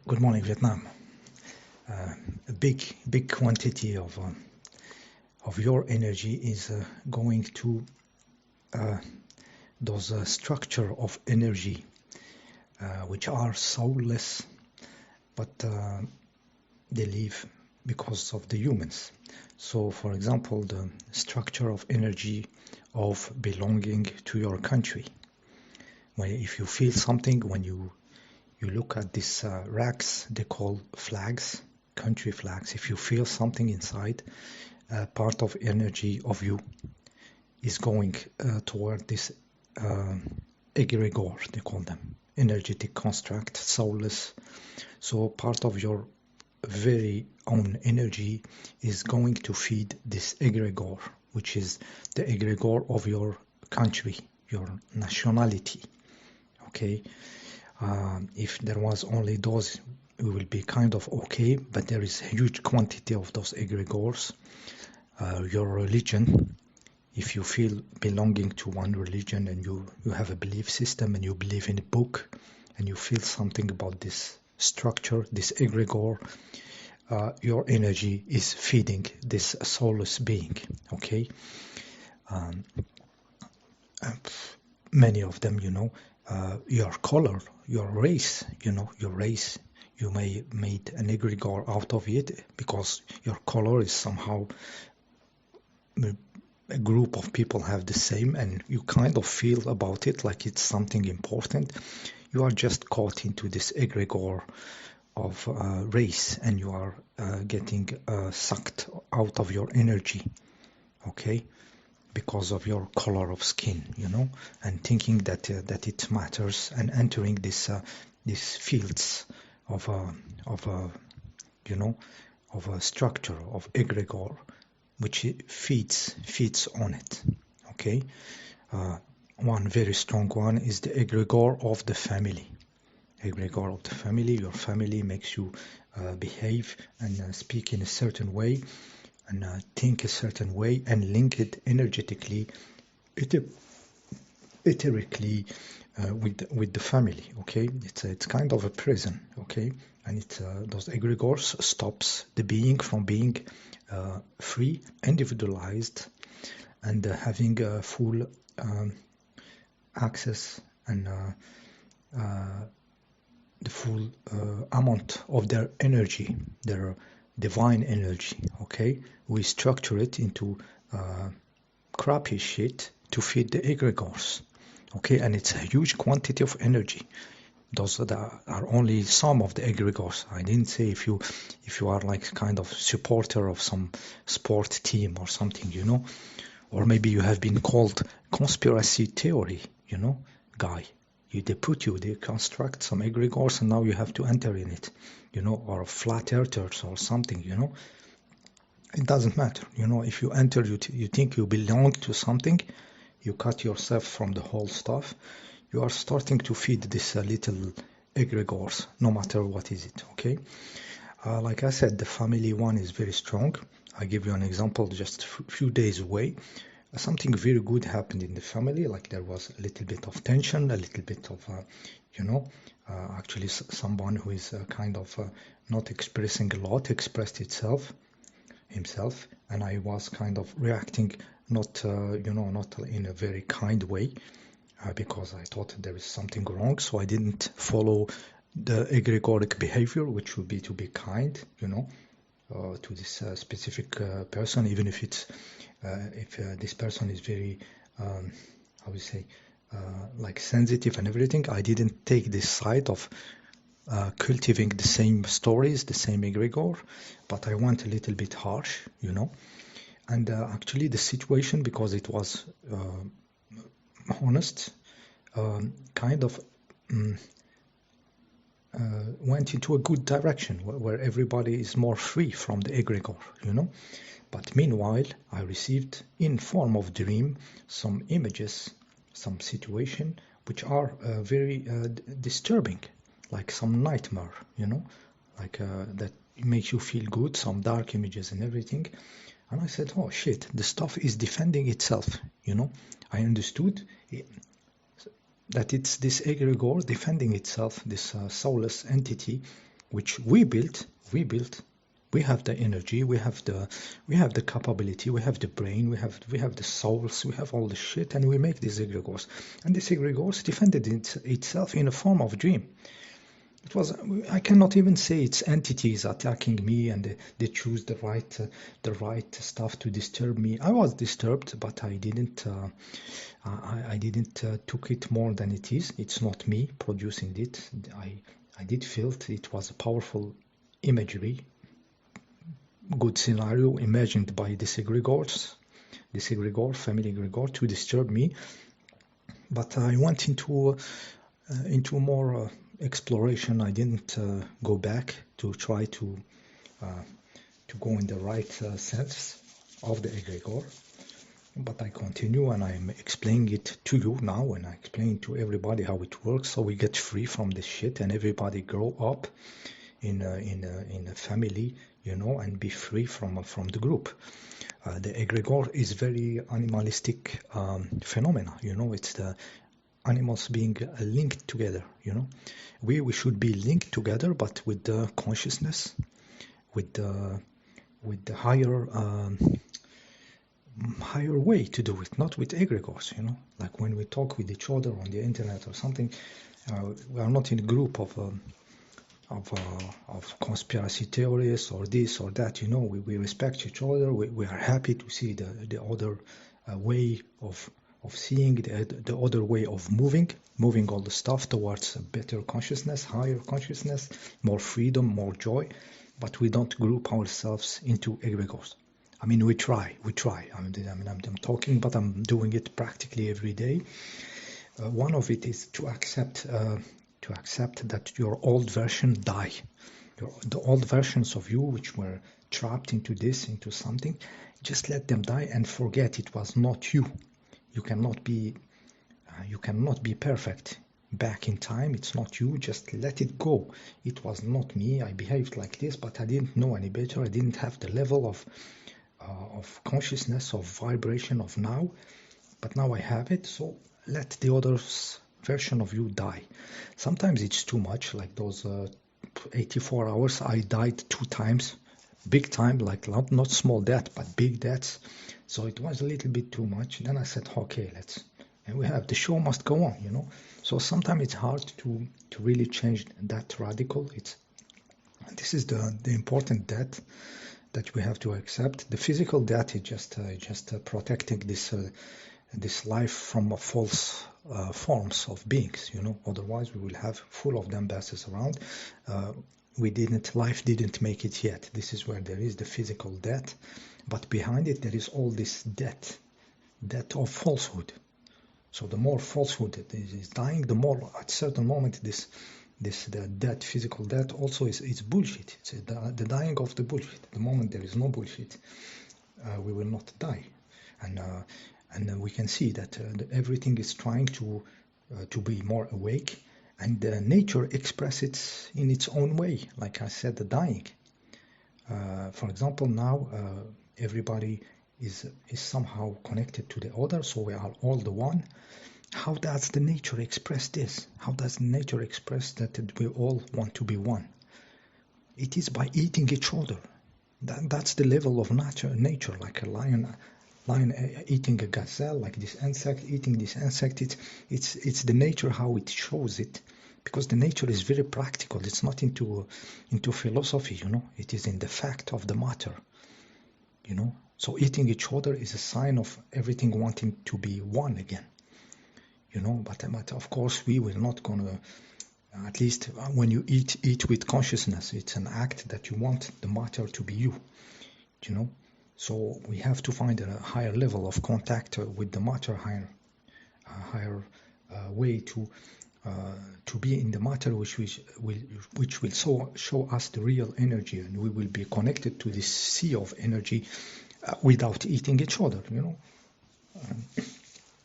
Good morning, Vietnam. A big quantity of your energy is going to those structure of energy which are soulless, but they live because of the humans. So, for example, the structure of energy of belonging to your country. When if you feel something, when you look at these racks, they call flags, country flags. If you feel something inside, part of energy of you is going toward this egregor, they call them, energetic construct, soulless. So part of your very own energy is going to feed this egregor, which is the egregor of your country, your nationality. Okay. If there was only those, it will be kind of okay, but there is a huge quantity of those egregors. Your religion, if you feel belonging to one religion and you have a belief system and you believe in a book and you feel something about this structure, this egregor, your energy is feeding this soulless being, okay? Many of them, your color, your race, your race, you may made an egregor out of it because your color is somehow a group of people have the same and you kind of feel about it like it's something important. You are just caught into this egregor of race and you are getting sucked out of your energy, okay? Because of your color of skin, and thinking that it matters and entering these fields of a structure of egregor, which feeds on it. Okay, one very strong one is the egregor of the family. Egregor of the family. Your family makes you behave and speak in a certain way. And think a certain way and link it energetically, etherically with the family. Okay, it's kind of a prison. Okay, and those egregors stops the being from being free, individualized, and having full access and the full amount of their energy, their divine energy. Okay, we structure it into crappy shit to feed the egregors. Okay, and it's a huge quantity of energy. Those that are only some of the egregors. I didn't say if you are like kind of supporter of some sport team or something, or maybe you have been called conspiracy theory, guy. They construct some egregors and now you have to enter in it, or flat earthers or something, It doesn't matter, if you enter, you think you belong to something, you cut yourself from the whole stuff, you are starting to feed this little egregors, no matter what is it, okay? Like I said, the family one is very strong. I give you an example just a few days away. Something very good happened in the family, like there was a little bit of tension, a little bit of, actually someone who is kind of not expressing a lot expressed himself, and I was kind of reacting not in a very kind way, because I thought there is something wrong, so I didn't follow the egregoric behavior, which would be to be kind, to this specific person, even if it's if this person is very how we say like sensitive and everything. I didn't take this side of cultivating the same stories, the same egregor, but I went a little bit harsh, and actually the situation, because it was honest, kind of went into a good direction where everybody is more free from the egregor, But meanwhile, I received in form of dream some images, some situation which are very disturbing, like some nightmare, like that makes you feel good, some dark images and everything. And I said, oh shit, the stuff is defending itself, I understood that it's this egregor defending itself, this soulless entity which we built. We have the energy, we have the capability, we have the brain, we have the souls, we have all the shit, and we make these egregores. And these egregores defended itself in a form of dream. It was, I cannot even say it's entities attacking me, and they choose the right stuff to disturb me. I was disturbed, but I didn't took it more than it is. It's not me producing it. I did feel it was a powerful imagery, good scenario imagined by this egregor, family egregor, to disturb me. But I went into more exploration. I didn't go back to try to go in the right sense of the egregor, but I continue, and I'm explaining it to you now, and I explain to everybody how it works, so we get free from this shit, and everybody grow up in a family, you know, and be free from the group. The egregor is very animalistic phenomena, you know. It's the animals being linked together, you know. We should be linked together, but with the consciousness, with the higher way to do it, not with egregors, you know. Like when we talk with each other on the internet or something, we are not in a group of conspiracy theories or this or that, you know. We respect each other. We are happy to see the other way of seeing, the other way of moving all the stuff towards a better consciousness, higher consciousness, more freedom, more joy. But we don't group ourselves into egregors. I mean, we try. I mean, I'm talking, but I'm doing it practically every day. One of it is to accept that your old version die. The old versions of you, which were trapped into something, just let them die and forget it was not you. You cannot be perfect back in time. It's not you. Just let it go. It was not me. I behaved like this, but I didn't know any better. I didn't have the level of consciousness, of vibration of now, but now I have it. So let the other version of you die. Sometimes it's too much, like those 84 hours. I died 2 times, big time, like not small death, but big deaths. So it was a little bit too much. Then I said, okay, and we have, the show must go on, you know. So sometimes it's hard to really change that radical. This is the important death that we have to accept. The physical death is just protecting this life from false forms of beings, you know. Otherwise we will have full of them basses around. Life didn't make it yet. This is where there is the physical death, but behind it there is all this death of falsehood. So the more falsehood is dying, the more at certain moment the death, physical death, also is bullshit. It's the dying of the bullshit. The moment there is no bullshit, we will not die. And we can see that everything is trying to be more awake, and nature expresses it in its own way. Like I said, the dying. For example, now everybody is somehow connected to the other, so we are all the one. How does the nature express this? How does nature express that we all want to be one? It is by eating each other. That's the level of nature, like a lion eating a gazelle, like this insect eating this insect. It's the nature how it shows it, because the nature is very practical. It's not into philosophy, you know. It is in the fact of the matter, you know. So eating each other is a sign of everything wanting to be one again, you know. But of course we will not gonna, at least when you eat with consciousness, it's an act that you want the matter to be you know. So we have to find a higher level of contact with the matter, higher way to be in the matter, which will show us the real energy, and we will be connected to this sea of energy without eating each other, you know.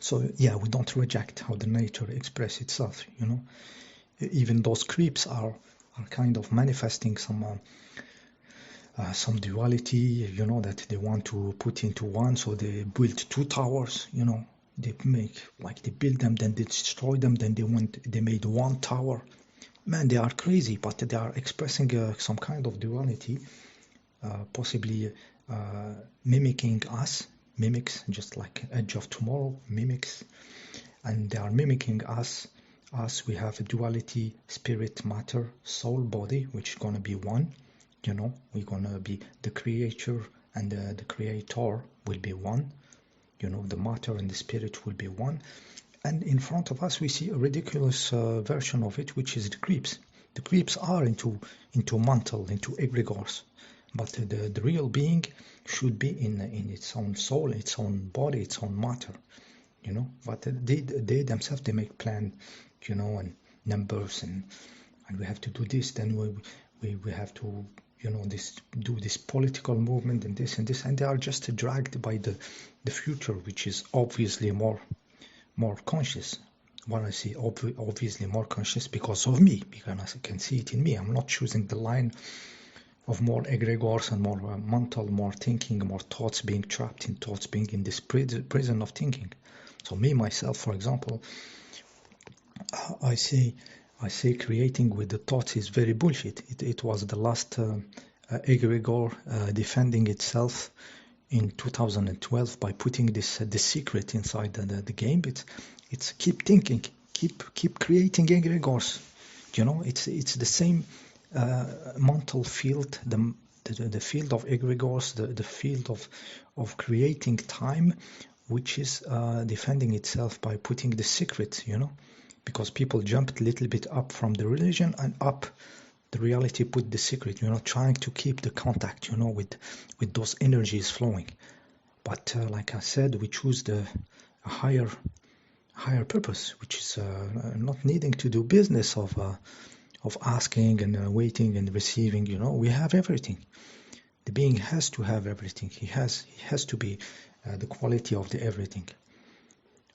So yeah, we don't reject how the nature expresses itself, you know. Even those creeps are kind of manifesting some duality, you know, that they want to put into one. So they build 2 towers, you know. They build them, then they destroy them, then they made 1 tower. Man, they are crazy, but they are expressing some kind of duality, possibly mimicking us, mimics, just like Edge of Tomorrow, mimics, and they are mimicking us. Us, we have a duality, spirit, matter, soul, body, which is gonna be one. You know, we're gonna be the creator and the creator will be one. You know, the matter and the spirit will be one. And in front of us, we see a ridiculous version of it, which is the creeps. The creeps are into mantle, into egregors, but the real being should be in its own soul, its own body, its own matter. You know, but they themselves, they make plan, you know, and numbers, and we have to do this, then we have to, you know, this political movement and this and this, and they are just dragged by the future, which is obviously more conscious. What I see, obviously more conscious because of me, because I can see it in me. I'm not choosing the line of more egregors and more mental, more thinking, more thoughts, being trapped in thoughts, being in this prison of thinking. So me, myself, for example, I say creating with the thoughts is very bullshit. It was the last egregor defending itself in 2012 by putting this the secret inside the game. It's keep thinking, keep creating egregors. You know, it's the same mental field, the field of egregors, the field of creating time, which is defending itself by putting the secret. You know, because people jumped a little bit up from the religion and up the reality, put the secret, you know, trying to keep the contact, you know, with those energies flowing. But like I said, we choose the higher purpose, which is not needing to do business of asking and waiting and receiving. You know, we have everything. The being has to have everything. He has to be the quality of the everything.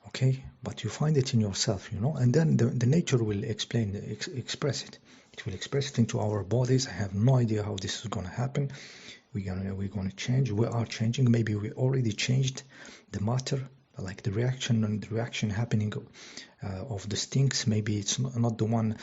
Okay, but you find it in yourself, you know, and then the nature will express it. It will express it into our bodies. I have no idea how this is going to happen. We're gonna change. We are changing. Maybe we already changed the matter, like the reaction and the reaction happening of the stinks. Maybe it's not the one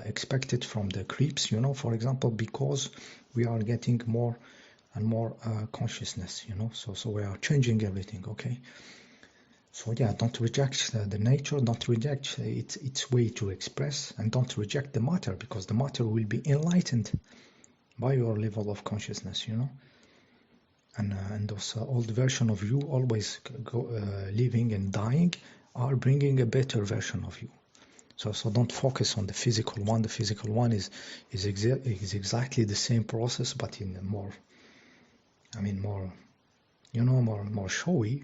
expected from the creeps, you know, for example, because we are getting more and more consciousness, you know. So we are changing everything. Okay. So yeah, don't reject the nature, don't reject its way to express, and don't reject the matter, because the matter will be enlightened by your level of consciousness, you know. And those old version of you always living and dying are bringing a better version of you. So don't focus on the physical one. The physical one is exactly the same process, but in a more, I mean, more, you know, more showy.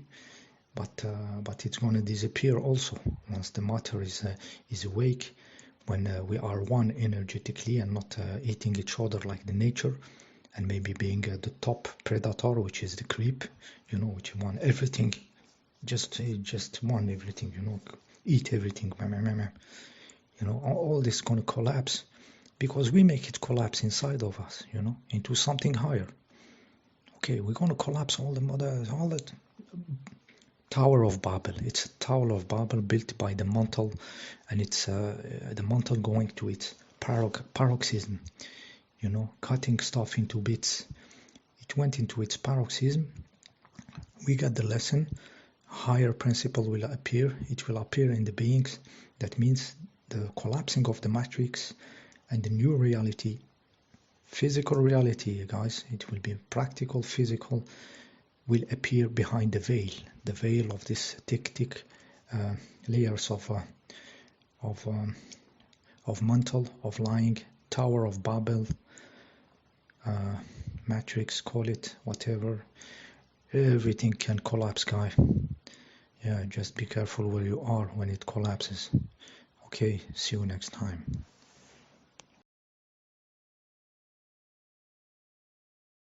But it's going to disappear also once the matter is awake, when we are one energetically and not eating each other like the nature, and maybe being the top predator, which is the creep, you know, which want everything, just want everything, you know, eat everything, you know. All this going to collapse because we make it collapse inside of us, you know, into something higher. Okay, we're going to collapse all that Tower of Babel. It's a Tower of Babel built by the mantle, and it's the mantle going to its paroxysm, you know, cutting stuff into bits. It went into its paroxysm. We got the lesson. Higher principle will appear. It will appear in the beings. That means the collapsing of the matrix and the new reality, physical reality, guys. It will be practical, physical, will appear behind the veil of this thick layers of mantle, of lying, Tower of Babel, matrix, call it whatever. Everything can collapse, guy. Yeah, just be careful where you are when it collapses. Okay, see you next time.